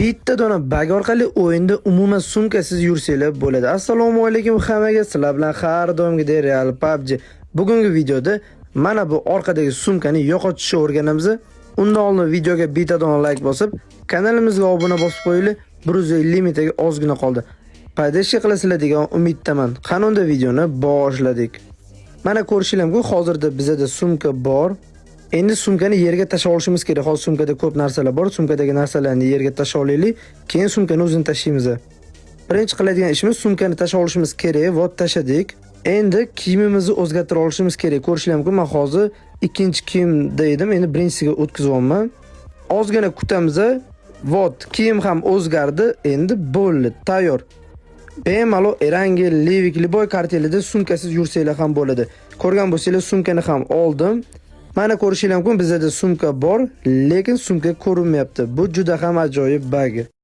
Bitta dona bag orqali o'yinda umuman sumkasiz yursanglar bo'ladi. Assalomu alaykum hammaga. Sizlar bilan har doimgidek Real PUBG. Bugungi videoda mana bu orqadagi sumkani yo'qotishni o'rganamiz. Undan oldin videoga bitta dona like bosib, kanalimizga obuna bosib qo'yinglar. 150 mintaga ozgina qoldi. Paydashi qilasizlar degan umiddaman. Qanunda videoni boshladik. Mana ko'rishinglar mumkin, hozirda bizda sumka bor. Endi sumkani yerga tashlab olishimiz kerak. Hozir sumkada ko'p narsalar bor. Sumkadagi narsalarni yerga tashlab olaylik, keyin sumkani o'zini tashlaymiz. Birinchi qiladigan ishimiz sumkani tashlab olishimiz kerak. Vot tashladik. Endi kiyimimizni o'zgartira olishimiz kerak. Ko'rishinglar mumkin, men hozir ikkinchi kiyimda edim. Endi birinchisiga o'tkazyapman. Ozgina kutamiz. Vot, kiyim ham o'zgardi. Endi bo'ldi, tayyor. Bemalol Erangel, Livik, Liboy kartelida sumkasiz yursanglar ham bo'ladi. Ko'rgan bo'lsanglar, sumkani ham oldim. Mana ko'rishinglar mumkin, bizda sumka bor, lekin sumka ko'rinmayapti. Bu juda ham ajoyib bug.